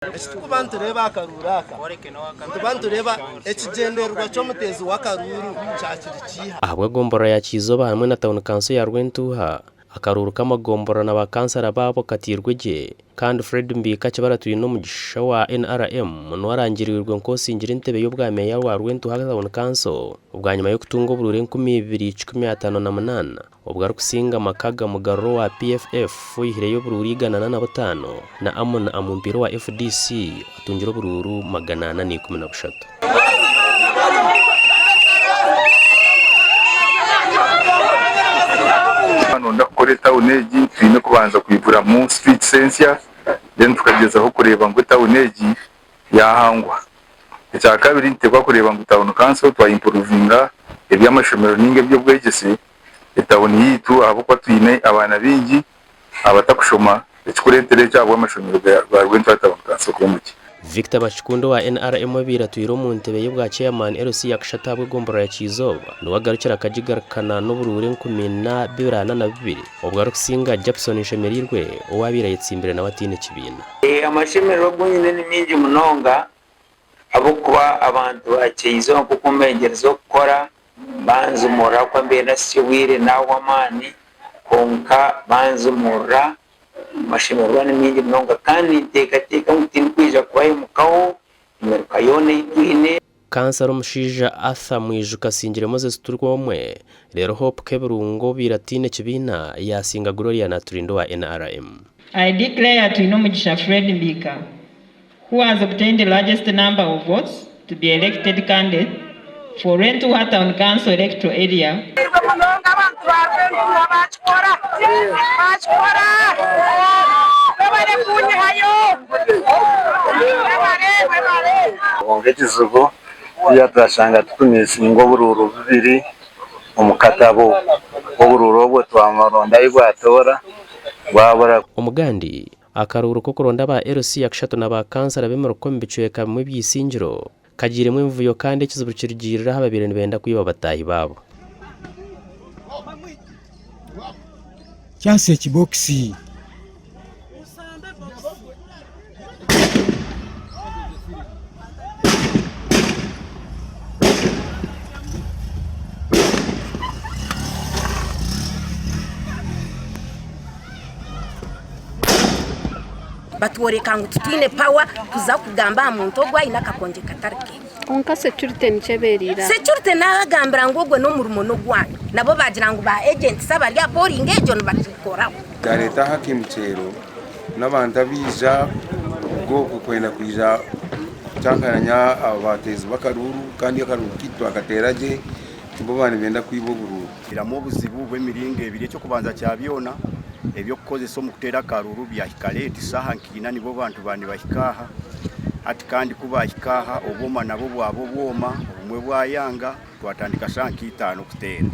Kubantu reba akaruraka kubantu reba ekigenderwa cyo mutezi w'akaruru cyakirikiha ahabwa gombora ya Kizoba hamwe na town council ya Rwentuha akaruru k'amagombora na bakansara babo katirweje kandi Fred Mbika kibaratuye no mugisha wa NRM nwarangiririrwe nkosingira intebe y'ubwameya wa Rwentuha town council ubwanyuma yo kutunga burure 2018 ubwo ari kusinga makaga mugaro wa PFF yihireyo bururi ganana na butano na amona amumbiro wa FDC atungira bururu 813 hano ndakoreta uneji twine kubanza kuyivura mu street sensia then tukagezaho kureba ngo tawuneji yahangwa icya kabiri ntegwa kureba ngo town council twa improvinga ebyamashomero ninge byo bwegese etawuni yitu abo kwa twine abana bingi abatakushoma ekikurentere cyabo amashomero ga Rwentuha town council kumuki Victor Bashikundo wa NRM biratuyiro mu ntebe y'ubwa chairman LC yakashatabwe gombora ya Kizoba nuwagarukira akajigarukana n'uburure 12 ubwo ari kusinga Jackson Shemerirwe uwabira yitsimbere na watine kibina amashemero bwonyine ni mingi munonga abo kuba abantu bakizo kuko mbengerezo gukora banzumura kwa mbere siwire nawo amani konka banzumura mashimero ni mingi mnonga kandi teka mutini kwija kwaye mukaho imeruka yone ituhine kansaro mushija Arthur Mwijuka singire Moses turwomwe rero Hope Keburungo biratine kibina yasinga Gloria na Turindo wa NRM. I declare to Mugisha Fred Mbika, who has obtained the largest number of votes to be elected candidate for Rwentuha Town Council electoral area. ongejizugo yatashanga tukunisi ngo bururu bibiri umukatabo obururu bwo twamaronda ibwatora babora umugandi akaruru ko kuronda ba LC yakashato na ba kansara bemero ko mbicweka mu byisingiro kagiremwe mvuyo kandi kizuburikirigirira hababire nibenda kwiba batahi babo cyase kiboxi batworeka ngo tutine power kuza kugamba muntu ogwa inakakonje katarike onka security nicheberira security nagambira ngo gwe no murumo no gwanyu nabo bagira ngo ba agent sabari ya polling agent bakikora leta hakimcero n'abantu bija bwo kwenda kwija cyankaranya abatezi bakaruru kandi akaruru kitu akateraje tubobane benda kwiboguru iramo buzibu bw'emiringe ebire cyo kubanza cyabyona ebyo kukozesa mu kutera karuru byahikaleti saha nkina nibo bantu bani bahikaha ati kandi kubahikaha oboma nabo bwabo bwoma obumwe bwayanga twatandika shanki 5 kutera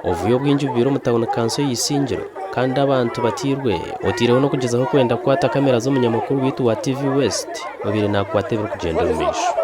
ovuyo bwinji bibiro mutawuna kanso yisingiro kandi abantu batirwe otireho no kugezaho kwenda kwata kamera zo munyamakuru witu wa TV West babire na kwatebera kugenda rumisho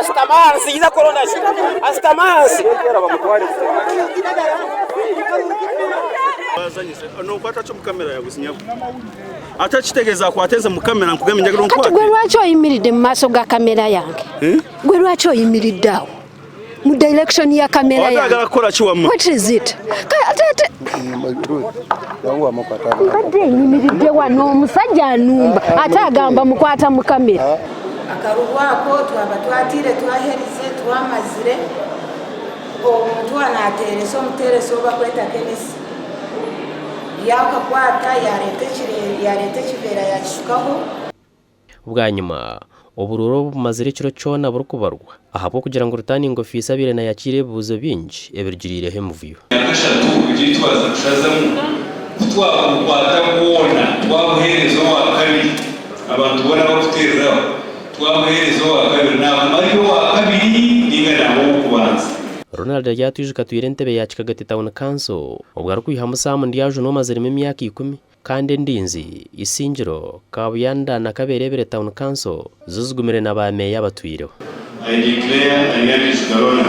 Astamansi ina corona astamansi no kwata cyo mukamera yagusinyako atachitegeza kwateza mukamera nkugamenya gero nkwate gwe lwacho yimiride mu maso ga kamera yange gwe lwacho yimiridawo mu direction ya kamera yange atagala kola chiwamma what is it ate wangu amukwata kade yimiride wano omusajja anumba atagamba mukwata mu kamera akarubwako twabatwatire twaherize twamazire omuntu anatereso mutereso bakweta kenisi yakakwata yarete kibera yakishukaho ubwanyuma obururo bumazire kiro cyona burukubarwa ahabo kugira ngo rutani ingofisa bire na yakire buzo binji ebirigirire hemuvuyo yakashatu kugira twaza kushazamu twakwata kuona twabuherezo wa kabiri abantu bona bakuteraho twabuherezo wa kabiri na amariyo wa kabiri ingana ho kubanza Ronald yatuje katwire ntebe ya Kigagati Town Council ubwo ari kwihamu Sam ndiyaje no mazirimo imyaka 10 kandi ndinzi isingiro kabuyanda na kaberebere Town Council zuzugumire nabame y'abatwireho. I declare Anyalish Karona,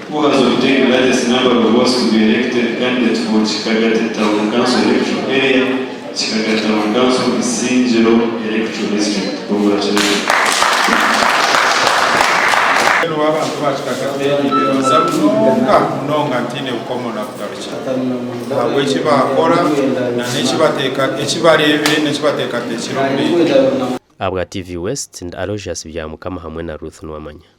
who has obtained the largest number of votes to be elected candidate for Kigagati Town Council electoral area, Kigagati Town Council Isingiro electoral district. Congratulations. Abantu bashikakate bazabuka nonga ntine ukomona kugaruka ntabwo ikibakora na nekibateka ekibarebere nekibateka tekirombe. Abwa TV West and Aloysius Byamukama hamwe na Ruth Nwamanya.